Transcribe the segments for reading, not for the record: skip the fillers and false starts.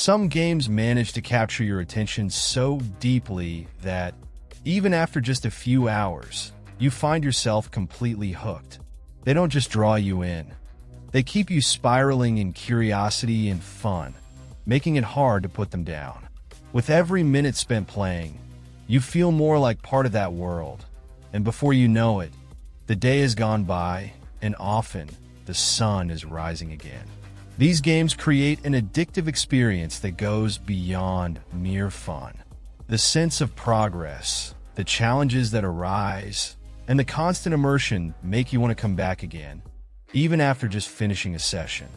Some games manage to capture your attention so deeply that, even after just a few hours, you find yourself completely hooked. They don't just draw you in. They keep you spiraling in curiosity and fun, making it hard to put them down. With every minute spent playing, you feel more like part of that world, and before you know it, the day has gone by, and often the sun is rising again. These games create an addictive experience that goes beyond mere fun. The sense of progress, the challenges that arise, and the constant immersion make you want to come back again, even after just finishing a session.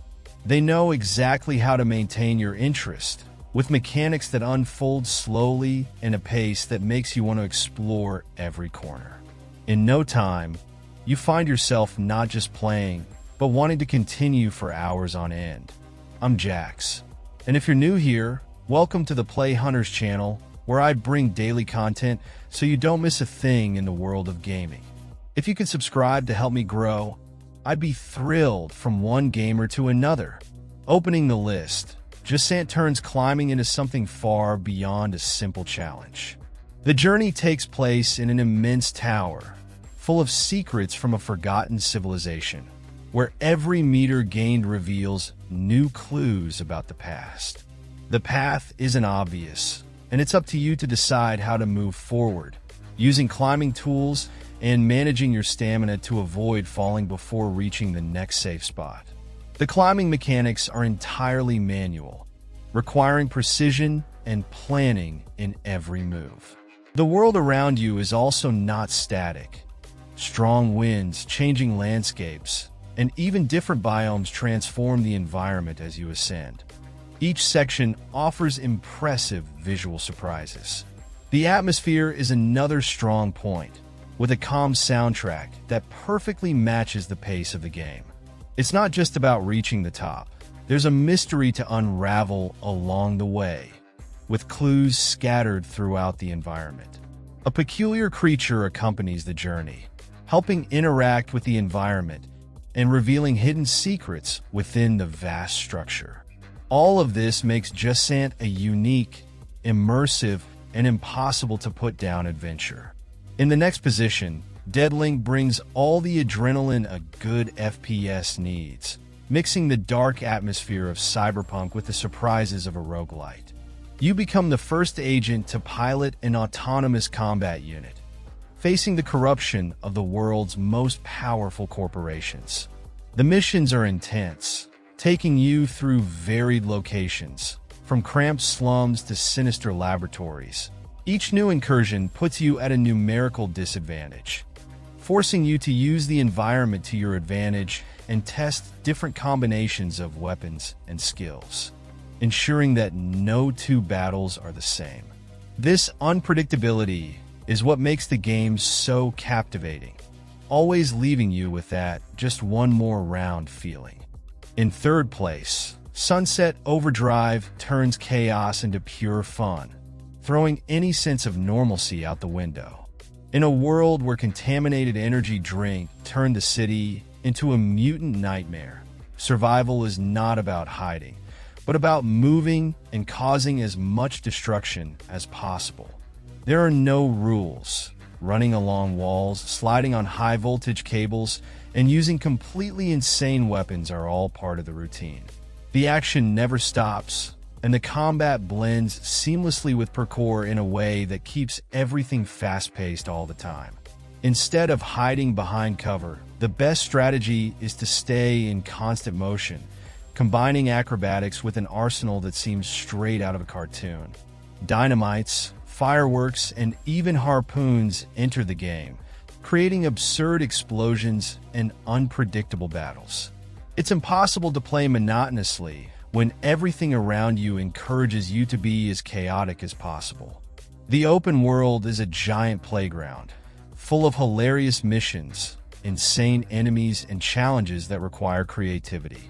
They know exactly how to maintain your interest, with mechanics that unfold slowly and a pace that makes you want to explore every corner. In no time, you find yourself not just playing, but wanting to continue for hours on end. I'm Jax, and if you're new here, welcome to the Play Hunters channel, where I bring daily content so you don't miss a thing in the world of gaming. If you could subscribe to help me grow, I'd be thrilled. From one gamer to another. Opening the list, Jusant turns climbing into something far beyond a simple challenge. The journey takes place in an immense tower, full of secrets from a forgotten civilization, where every meter gained reveals new clues about the past. The path isn't obvious, and it's up to you to decide how to move forward, using climbing tools and managing your stamina to avoid falling before reaching the next safe spot. The climbing mechanics are entirely manual, requiring precision and planning in every move. The world around you is also not static. Strong winds, changing landscapes, and even different biomes transform the environment as you ascend. Each section offers impressive visual surprises. The atmosphere is another strong point, with a calm soundtrack that perfectly matches the pace of the game. It's not just about reaching the top. There's a mystery to unravel along the way, with clues scattered throughout the environment. A peculiar creature accompanies the journey, helping interact with the environment and revealing hidden secrets within the vast structure. All of this makes Jusant a unique, immersive, and impossible-to-put-down adventure. In the next position, Deadlink brings all the adrenaline a good FPS needs, mixing the dark atmosphere of cyberpunk with the surprises of a roguelite. You become the first agent to pilot an autonomous combat unit, facing the corruption of the world's most powerful corporations. The missions are intense, taking you through varied locations, from cramped slums to sinister laboratories. Each new incursion puts you at a numerical disadvantage, forcing you to use the environment to your advantage and test different combinations of weapons and skills, ensuring that no two battles are the same. This unpredictability is what makes the game so captivating, always leaving you with that just one more round feeling. In third place, Sunset Overdrive turns chaos into pure fun, throwing any sense of normalcy out the window. In a world where contaminated energy drink turned the city into a mutant nightmare, survival is not about hiding, but about moving and causing as much destruction as possible. There are no rules. Running along walls, sliding on high-voltage cables, and using completely insane weapons are all part of the routine. The action never stops, and the combat blends seamlessly with parkour in a way that keeps everything fast-paced all the time. Instead of hiding behind cover, the best strategy is to stay in constant motion, combining acrobatics with an arsenal that seems straight out of a cartoon. Dynamites, fireworks, and even harpoons enter the game, creating absurd explosions and unpredictable battles. It's impossible to play monotonously when everything around you encourages you to be as chaotic as possible. The open world is a giant playground, full of hilarious missions, insane enemies, and challenges that require creativity.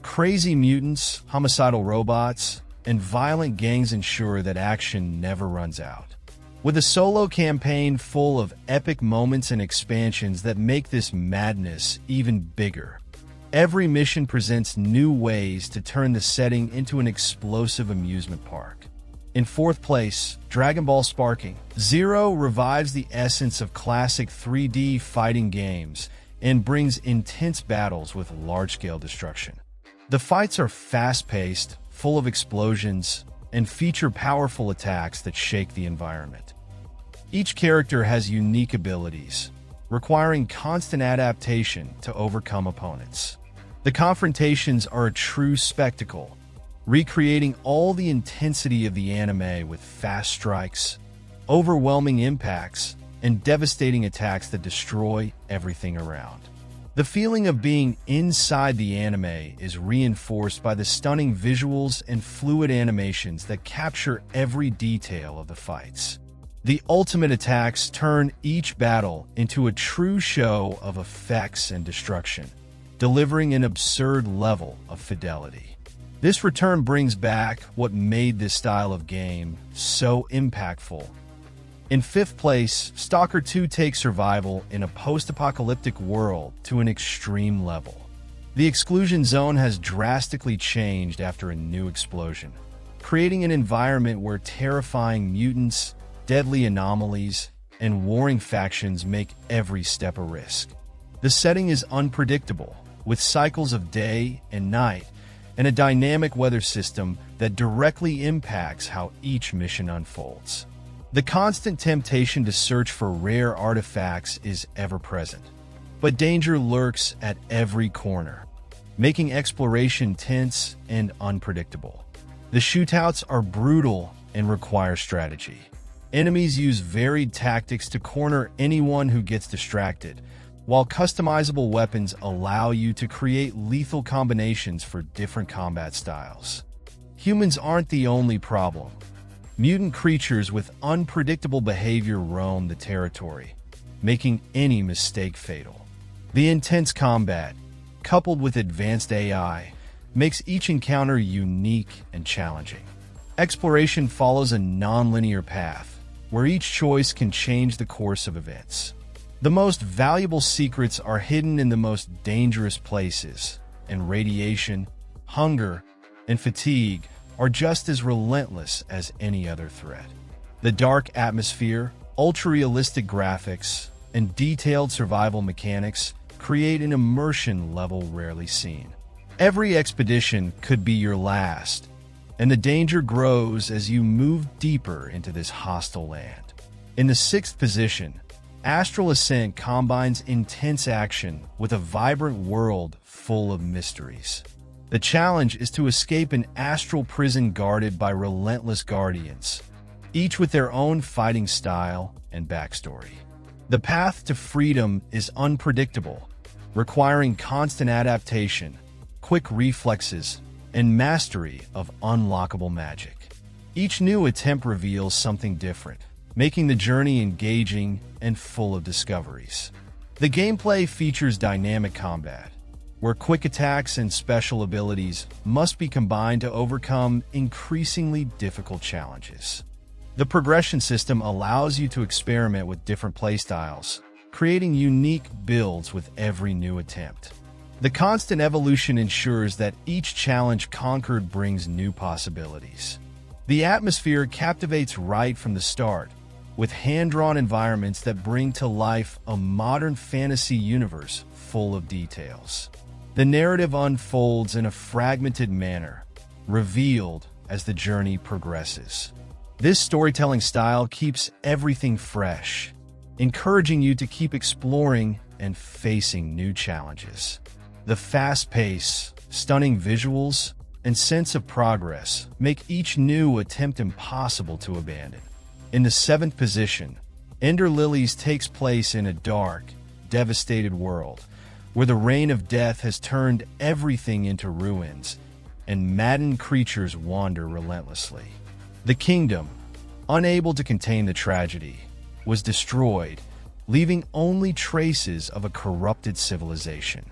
Crazy mutants, homicidal robots, and violent gangs ensure that action never runs out. With a solo campaign full of epic moments and expansions that make this madness even bigger, Every mission presents new ways to turn the setting into an explosive amusement park. In fourth place, Dragon Ball Sparking. Zero revives the essence of classic 3D fighting games and brings intense battles with large-scale destruction. The fights are fast-paced, full of explosions, and feature powerful attacks that shake the environment. Each character has unique abilities, requiring constant adaptation to overcome opponents. The confrontations are a true spectacle, recreating all the intensity of the anime with fast strikes, overwhelming impacts, and devastating attacks that destroy everything around. The feeling of being inside the anime is reinforced by the stunning visuals and fluid animations that capture every detail of the fights. The ultimate attacks turn each battle into a true show of effects and destruction, delivering an absurd level of fidelity. This return brings back what made this style of game so impactful. In fifth place, Stalker 2 takes survival in a post-apocalyptic world to an extreme level. The exclusion zone has drastically changed after a new explosion, creating an environment where terrifying mutants, deadly anomalies, and warring factions make every step a risk. The setting is unpredictable, with cycles of day and night, and a dynamic weather system that directly impacts how each mission unfolds. The constant temptation to search for rare artifacts is ever-present, but danger lurks at every corner, making exploration tense and unpredictable. The shootouts are brutal and require strategy. Enemies use varied tactics to corner anyone who gets distracted, while customizable weapons allow you to create lethal combinations for different combat styles. Humans aren't the only problem. Mutant creatures with unpredictable behavior roam the territory, making any mistake fatal. The intense combat, coupled with advanced AI, makes each encounter unique and challenging. Exploration follows a non-linear path, where each choice can change the course of events. The most valuable secrets are hidden in the most dangerous places, and radiation, hunger, and fatigue are just as relentless as any other threat. The dark atmosphere, ultra-realistic graphics, and detailed survival mechanics create an immersion level rarely seen. Every expedition could be your last, and the danger grows as you move deeper into this hostile land. In the sixth position, Astral Ascent combines intense action with a vibrant world full of mysteries. The challenge is to escape an astral prison guarded by relentless guardians, each with their own fighting style and backstory. The path to freedom is unpredictable, requiring constant adaptation, quick reflexes, and mastery of unlockable magic. Each new attempt reveals something different, making the journey engaging and full of discoveries. The gameplay features dynamic combat, where quick attacks and special abilities must be combined to overcome increasingly difficult challenges. The progression system allows you to experiment with different playstyles, creating unique builds with every new attempt. The constant evolution ensures that each challenge conquered brings new possibilities. The atmosphere captivates right from the start, with hand-drawn environments that bring to life a modern fantasy universe full of details. The narrative unfolds in a fragmented manner, revealed as the journey progresses. This storytelling style keeps everything fresh, encouraging you to keep exploring and facing new challenges. The fast pace, stunning visuals, and sense of progress make each new attempt impossible to abandon. In the seventh position, Ender Lilies takes place in a dark, devastated world, where the reign of death has turned everything into ruins, and maddened creatures wander relentlessly. The kingdom, unable to contain the tragedy, was destroyed, leaving only traces of a corrupted civilization.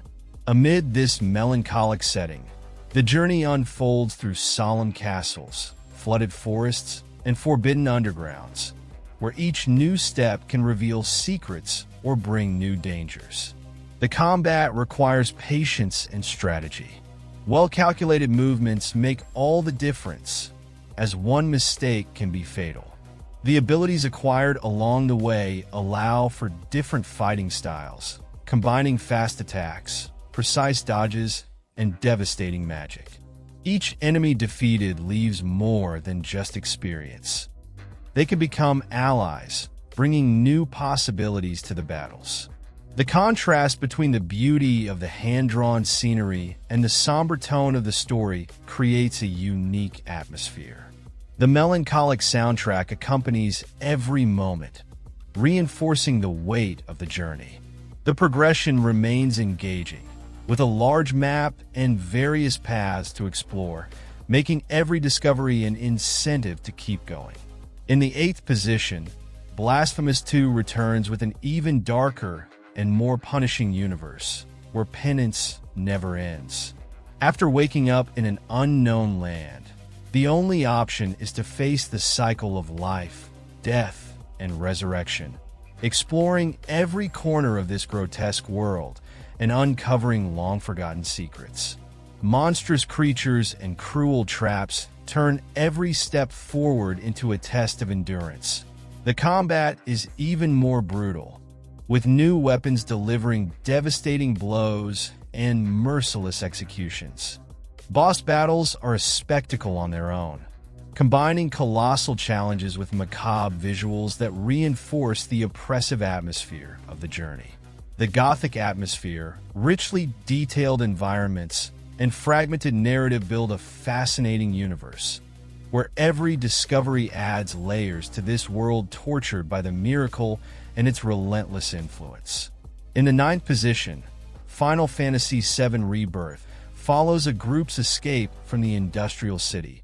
Amid this melancholic setting, the journey unfolds through solemn castles, flooded forests, and forbidden undergrounds, where each new step can reveal secrets or bring new dangers. The combat requires patience and strategy. Well-calculated movements make all the difference, as one mistake can be fatal. The abilities acquired along the way allow for different fighting styles, combining fast attacks, precise dodges, and devastating magic. Each enemy defeated leaves more than just experience. They can become allies, bringing new possibilities to the battles. The contrast between the beauty of the hand-drawn scenery and the somber tone of the story creates a unique atmosphere. The melancholic soundtrack accompanies every moment, reinforcing the weight of the journey. The progression remains engaging, with a large map and various paths to explore, making every discovery an incentive to keep going. In the 8th position, Blasphemous 2 returns with an even darker and more punishing universe, where penance never ends. After waking up in an unknown land, the only option is to face the cycle of life, death, and resurrection, exploring every corner of this grotesque world and uncovering long-forgotten secrets. Monstrous creatures and cruel traps turn every step forward into a test of endurance. The combat is even more brutal, with new weapons delivering devastating blows and merciless executions. Boss battles are a spectacle on their own, combining colossal challenges with macabre visuals that reinforce the oppressive atmosphere of the journey. The gothic atmosphere, richly detailed environments, and fragmented narrative build a fascinating universe, where every discovery adds layers to this world tortured by the miracle and its relentless influence. In the 9th position, Final Fantasy VII Rebirth follows a group's escape from the industrial city,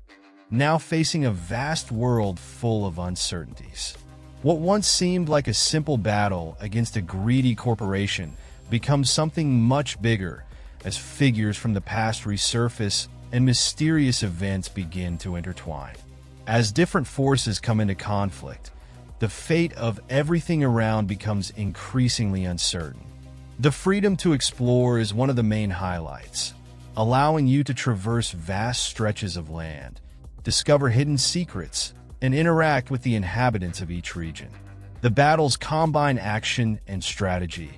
now facing a vast world full of uncertainties. What once seemed like a simple battle against a greedy corporation becomes something much bigger as figures from the past resurface and mysterious events begin to intertwine. As different forces come into conflict, the fate of everything around becomes increasingly uncertain. The freedom to explore is one of the main highlights, allowing you to traverse vast stretches of land, discover hidden secrets, and interact with the inhabitants of each region. The battles combine action and strategy,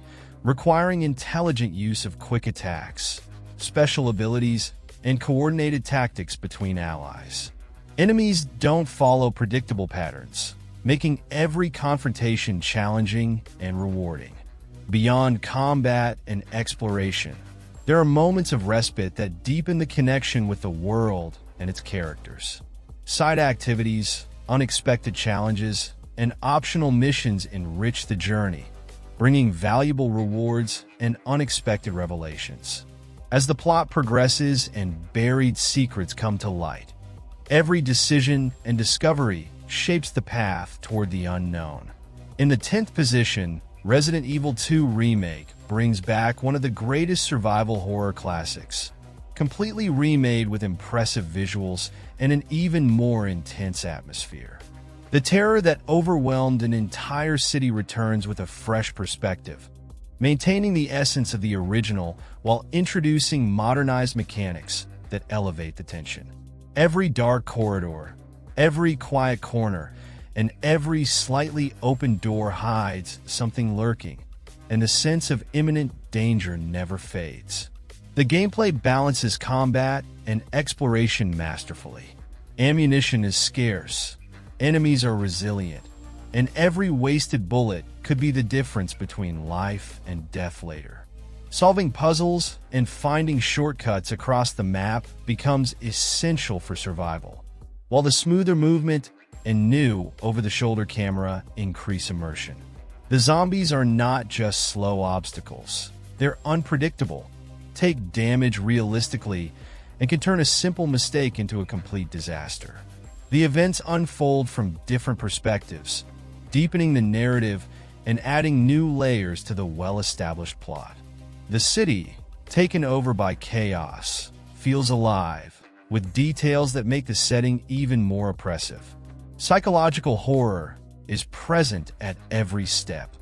requiring intelligent use of quick attacks, special abilities, and coordinated tactics between allies. Enemies don't follow predictable patterns, making every confrontation challenging and rewarding. Beyond combat and exploration, there are moments of respite that deepen the connection with the world and its characters. Side activities, unexpected challenges, and optional missions enrich the journey, bringing valuable rewards and unexpected revelations. As the plot progresses and buried secrets come to light, every decision and discovery shapes the path toward the unknown. In the 10th position, Resident Evil 2 Remake brings back one of the greatest survival horror classics, completely remade with impressive visuals and an even more intense atmosphere. The terror that overwhelmed an entire city returns with a fresh perspective, maintaining the essence of the original while introducing modernized mechanics that elevate the tension. Every dark corridor, every quiet corner, and every slightly open door hides something lurking, and the sense of imminent danger never fades. The gameplay balances combat and exploration masterfully. Ammunition is scarce, enemies are resilient, and every wasted bullet could be the difference between life and death later. Solving puzzles and finding shortcuts across the map becomes essential for survival, while the smoother movement and new over-the-shoulder camera increase immersion. The zombies are not just slow obstacles. They're unpredictable, take damage realistically, and can turn a simple mistake into a complete disaster. The events unfold from different perspectives, deepening the narrative and adding new layers to the well-established plot. The city, taken over by chaos, feels alive, with details that make the setting even more oppressive. Psychological horror is present at every step,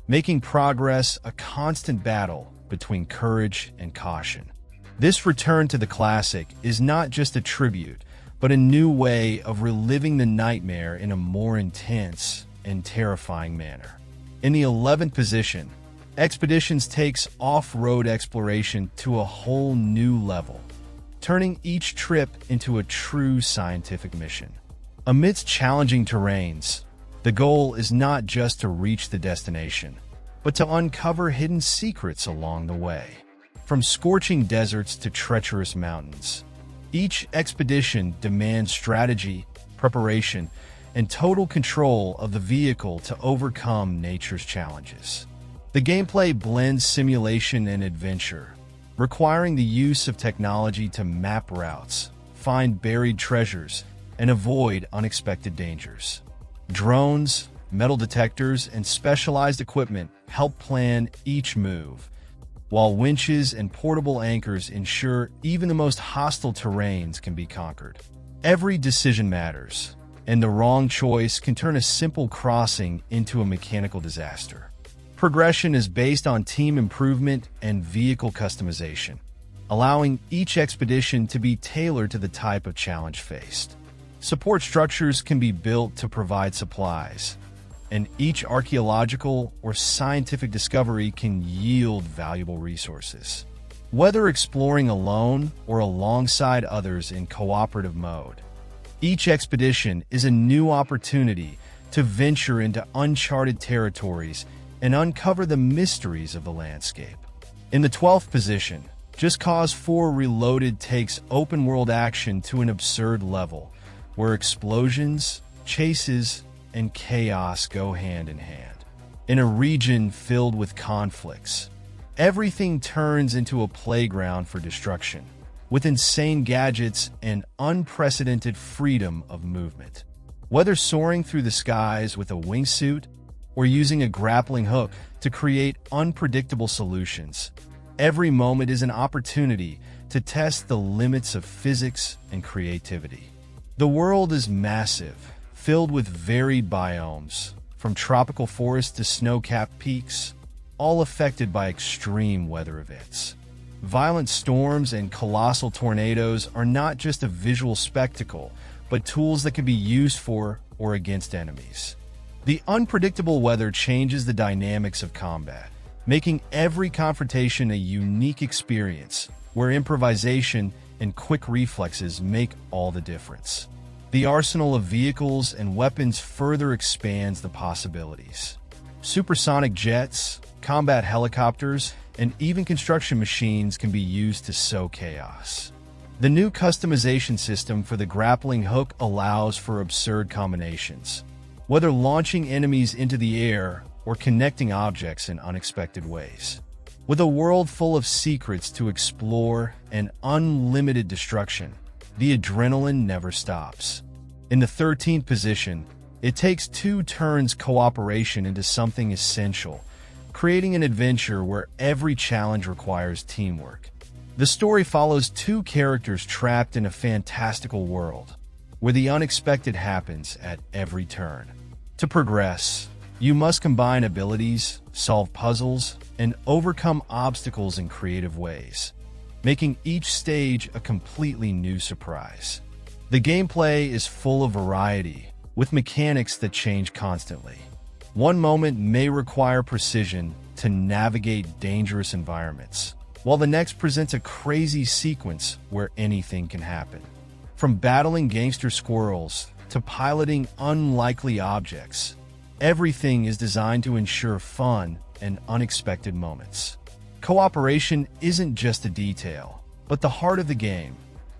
making progress a constant battle between courage and caution. This return to the classic is not just a tribute, but a new way of reliving the nightmare in a more intense and terrifying manner. In the 11th position, Expeditions takes off-road exploration to a whole new level, turning each trip into a true scientific mission. Amidst challenging terrains, the goal is not just to reach the destination, but to uncover hidden secrets along the way. From scorching deserts to treacherous mountains, each expedition demands strategy, preparation, and total control of the vehicle to overcome nature's challenges. The gameplay blends simulation and adventure, requiring the use of technology to map routes, find buried treasures, and avoid unexpected dangers. Drones, metal detectors, and specialized equipment help plan each move, while winches and portable anchors ensure even the most hostile terrains can be conquered. Every decision matters, and the wrong choice can turn a simple crossing into a mechanical disaster. Progression is based on team improvement and vehicle customization, allowing each expedition to be tailored to the type of challenge faced. Support structures can be built to provide supplies, and each archaeological or scientific discovery can yield valuable resources. Whether exploring alone or alongside others in cooperative mode, each expedition is a new opportunity to venture into uncharted territories and uncover the mysteries of the landscape. In the 12th position, Just Cause 4 Reloaded takes open-world action to an absurd level, where explosions, chases, and chaos go hand in hand. In a region filled with conflicts, everything turns into a playground for destruction, with insane gadgets and unprecedented freedom of movement. Whether soaring through the skies with a wingsuit or using a grappling hook to create unpredictable solutions, every moment is an opportunity to test the limits of physics and creativity. The world is massive, filled with varied biomes, from tropical forests to snow-capped peaks, all affected by extreme weather events. Violent storms and colossal tornadoes are not just a visual spectacle, but tools that can be used for or against enemies. The unpredictable weather changes the dynamics of combat, making every confrontation a unique experience where improvisation and quick reflexes make all the difference. The arsenal of vehicles and weapons further expands the possibilities. Supersonic jets, combat helicopters, and even construction machines can be used to sow chaos. The new customization system for the grappling hook allows for absurd combinations, whether launching enemies into the air or connecting objects in unexpected ways. With a world full of secrets to explore and unlimited destruction, the adrenaline never stops. In the 13th position, it takes two turns cooperation into something essential, creating an adventure where every challenge requires teamwork. The story follows two characters trapped in a fantastical world, where the unexpected happens at every turn. To progress, you must combine abilities, solve puzzles, and overcome obstacles in creative ways, making each stage a completely new surprise. The gameplay is full of variety, with mechanics that change constantly. One moment may require precision to navigate dangerous environments, while the next presents a crazy sequence where anything can happen. From battling gangster squirrels to piloting unlikely objects, everything is designed to ensure fun and unexpected moments. Cooperation isn't just a detail, but the heart of the game,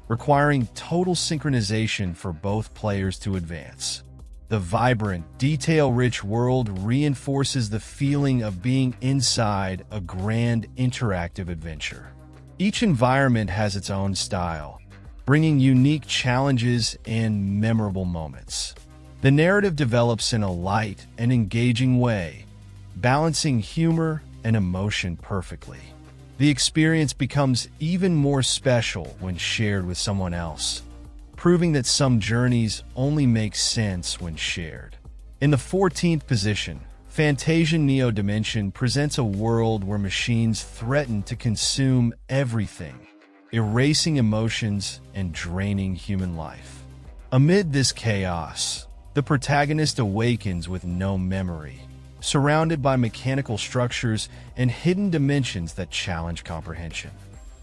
requiring total synchronization for both players to advance. The vibrant, detail-rich world reinforces the feeling of being inside a grand interactive adventure. Each environment has its own style, bringing unique challenges and memorable moments. The narrative develops in a light and engaging way, balancing humor and emotion perfectly. The experience becomes even more special when shared with someone else, proving that some journeys only make sense when shared. In the 14th position, Fantasian Neo Dimension presents a world where machines threaten to consume everything, erasing emotions and draining human life. Amid this chaos, the protagonist awakens with no memory, surrounded by mechanical structures and hidden dimensions that challenge comprehension.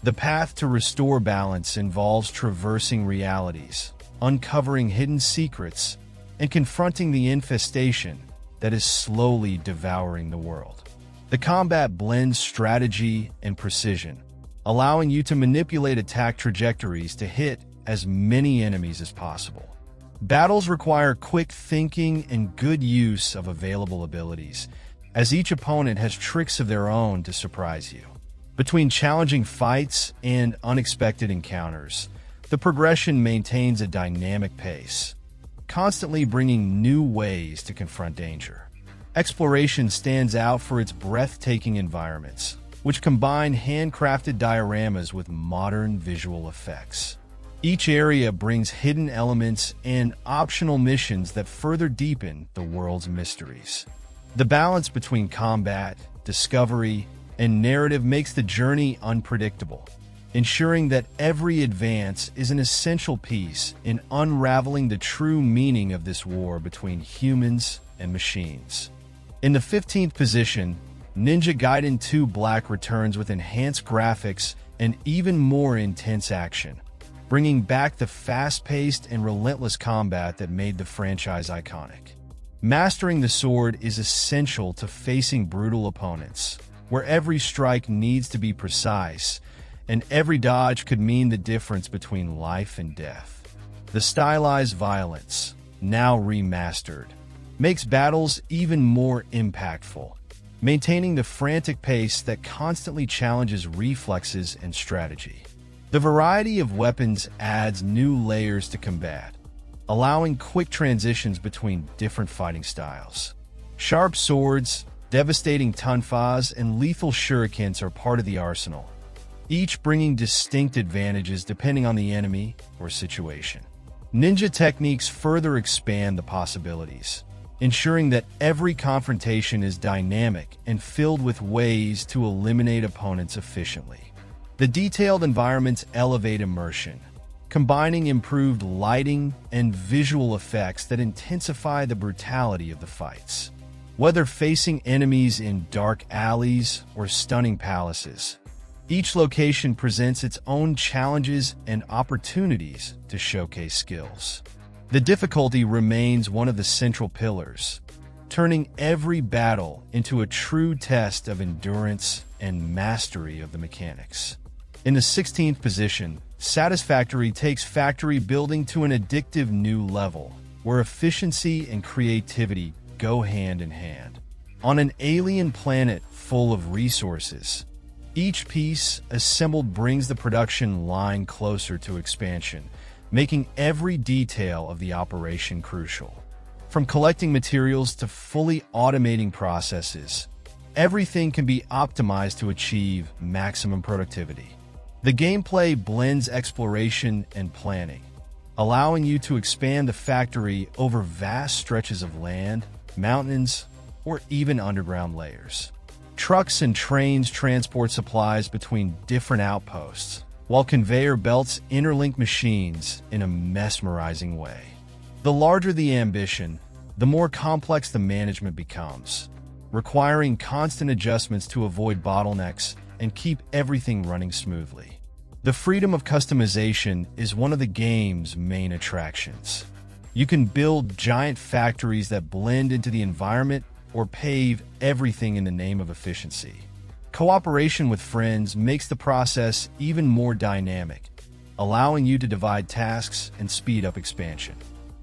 The path to restore balance involves traversing realities, uncovering hidden secrets, and confronting the infestation that is slowly devouring the world. The combat blends strategy and precision, allowing you to manipulate attack trajectories to hit as many enemies as possible. Battles require quick thinking and good use of available abilities, as each opponent has tricks of their own to surprise you. Between challenging fights and unexpected encounters, the progression maintains a dynamic pace, constantly bringing new ways to confront danger. Exploration stands out for its breathtaking environments, which combine handcrafted dioramas with modern visual effects. Each area brings hidden elements and optional missions that further deepen the world's mysteries. The balance between combat, discovery, and narrative makes the journey unpredictable, ensuring that every advance is an essential piece in unraveling the true meaning of this war between humans and machines. In the 15th position, Ninja Gaiden 2 Black returns with enhanced graphics and even more intense action, bringing back the fast-paced and relentless combat that made the franchise iconic. Mastering the sword is essential to facing brutal opponents, where every strike needs to be precise, and every dodge could mean the difference between life and death. The stylized violence, now remastered, makes battles even more impactful, maintaining the frantic pace that constantly challenges reflexes and strategy. The variety of weapons adds new layers to combat, allowing quick transitions between different fighting styles. Sharp swords, devastating tonfas, and lethal shurikens are part of the arsenal, each bringing distinct advantages depending on the enemy or situation. Ninja techniques further expand the possibilities, ensuring that every confrontation is dynamic and filled with ways to eliminate opponents efficiently. The detailed environments elevate immersion, combining improved lighting and visual effects that intensify the brutality of the fights. Whether facing enemies in dark alleys or stunning palaces, each location presents its own challenges and opportunities to showcase skills. The difficulty remains one of the central pillars, turning every battle into a true test of endurance and mastery of the mechanics. In the 16th position, Satisfactory takes factory building to an addictive new level, where efficiency and creativity go hand in hand. On an alien planet full of resources, each piece assembled brings the production line closer to expansion, making every detail of the operation crucial. From collecting materials to fully automating processes, everything can be optimized to achieve maximum productivity. The gameplay blends exploration and planning, allowing you to expand the factory over vast stretches of land, mountains, or even underground layers. Trucks and trains transport supplies between different outposts, while conveyor belts interlink machines in a mesmerizing way. The larger the ambition, the more complex the management becomes, requiring constant adjustments to avoid bottlenecks and keep everything running smoothly. The freedom of customization is one of the game's main attractions. You can build giant factories that blend into the environment or pave everything in the name of efficiency. Cooperation with friends makes the process even more dynamic, allowing you to divide tasks and speed up expansion.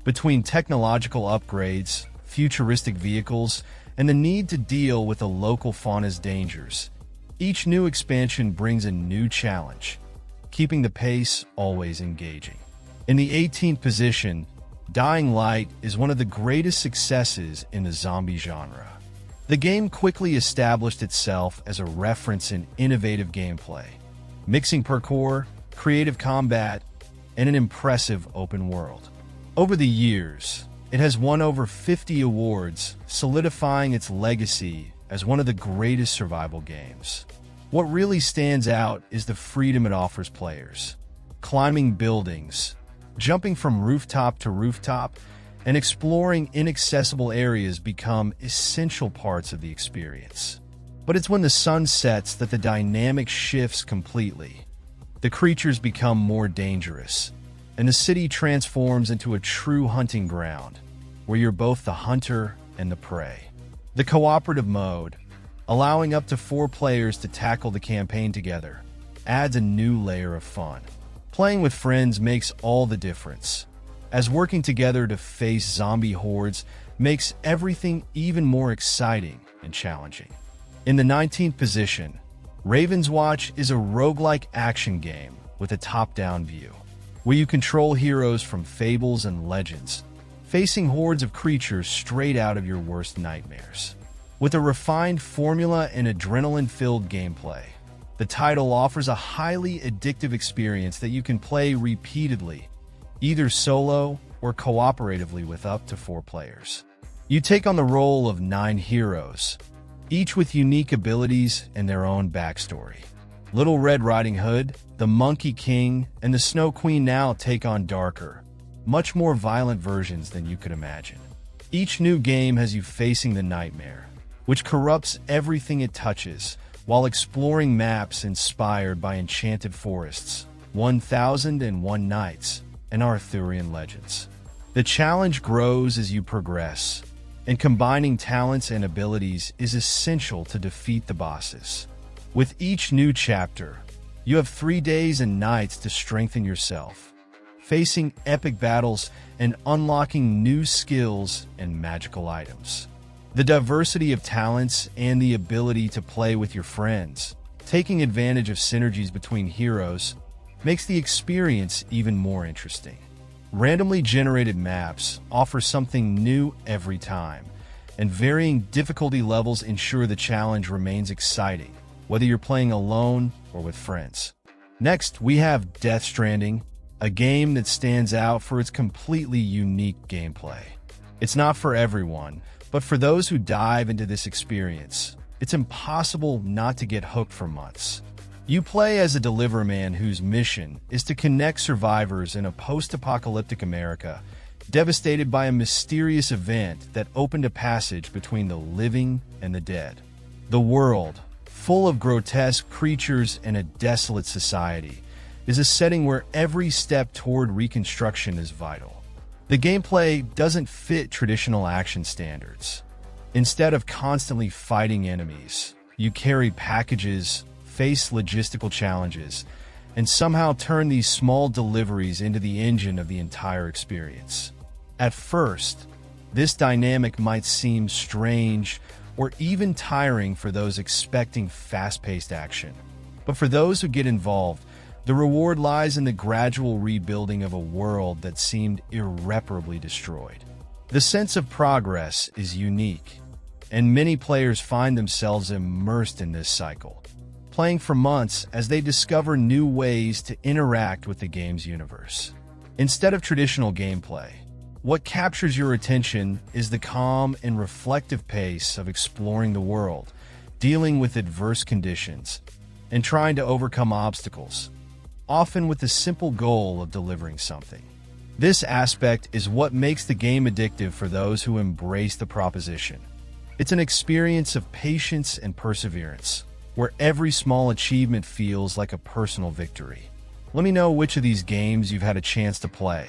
Between technological upgrades, futuristic vehicles, and the need to deal with the local fauna's dangers, each new expansion brings a new challenge, keeping the pace always engaging. In the 18th position, Dying Light is one of the greatest successes in the zombie genre. The game quickly established itself as a reference in innovative gameplay, mixing parkour, creative combat, and an impressive open world. Over the years, It has won over 50 awards, solidifying its legacy as one of the greatest survival games. What really stands out is the freedom it offers players. Climbing buildings, jumping from rooftop to rooftop, and exploring inaccessible areas become essential parts of the experience. But it's when the sun sets that the dynamic shifts completely. The creatures become more dangerous, and the city transforms into a true hunting ground, where you're both the hunter and the prey. The cooperative mode, allowing up to 4 players to tackle the campaign together, adds a new layer of fun. Playing with friends makes all the difference, as working together to face zombie hordes makes everything even more exciting and challenging. In the 19th position, Ravenswatch is a roguelike action game with a top-down view, where you control heroes from fables and legends, facing hordes of creatures straight out of your worst nightmares. With a refined formula and adrenaline-filled gameplay, the title offers a highly addictive experience that you can play repeatedly, either solo or cooperatively with up to 4 players. You take on the role of 9 heroes, each with unique abilities and their own backstory. Little Red Riding Hood, the Monkey King, and the Snow Queen now take on darker, much more violent versions than you could imagine. Each new game has you facing the nightmare, which corrupts everything it touches, while exploring maps inspired by enchanted forests, 1001 Nights, and Arthurian legends. The challenge grows as you progress, and combining talents and abilities is essential to defeat the bosses. With each new chapter, you have 3 days and nights to strengthen yourself, facing epic battles and unlocking new skills and magical items. The diversity of talents and the ability to play with your friends, taking advantage of synergies between heroes, makes the experience even more interesting. Randomly generated maps offer something new every time, and varying difficulty levels ensure the challenge remains exciting, whether you're playing alone or with friends. Next, we have Stranding, a game that stands out for its completely unique gameplay. It's not for everyone, but for those who dive into this experience, it's impossible not to get hooked for months. You play as a deliverman whose mission is to connect survivors in a post-apocalyptic America, devastated by a mysterious event that opened a passage between the living and the dead. The world, full of grotesque creatures and a desolate society, is a setting where every step toward reconstruction is vital. The gameplay doesn't fit traditional action standards. Instead of constantly fighting enemies, you carry packages, face logistical challenges, and somehow turn these small deliveries into the engine of the entire experience. At first, this dynamic might seem strange or even tiring for those expecting fast-paced action. But for those who get involved, the reward lies in the gradual rebuilding of a world that seemed irreparably destroyed. The sense of progress is unique, and many players find themselves immersed in this cycle, playing for months as they discover new ways to interact with the game's universe. Instead of traditional gameplay, what captures your attention is the calm and reflective pace of exploring the world, dealing with adverse conditions, and trying to overcome obstacles, often with the simple goal of delivering something. This aspect is what makes the game addictive for those who embrace the proposition. It's an experience of patience and perseverance, where every small achievement feels like a personal victory. Let me know which of these games you've had a chance to play.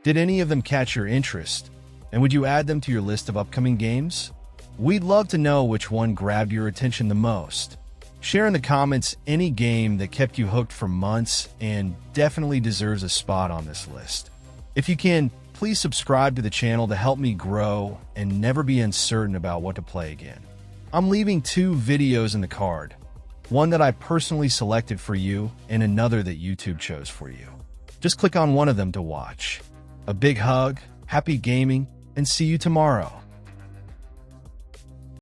Did any of them catch your interest? And would you add them to your list of upcoming games? We'd love to know which one grabbed your attention the most. Share in the comments any game that kept you hooked for months and definitely deserves a spot on this list. If you can, please subscribe to the channel to help me grow and never be uncertain about what to play again. I'm leaving 2 videos in the card, one that I personally selected for you and another that YouTube chose for you. Just click on one of them to watch. A big hug, happy gaming, and see you tomorrow.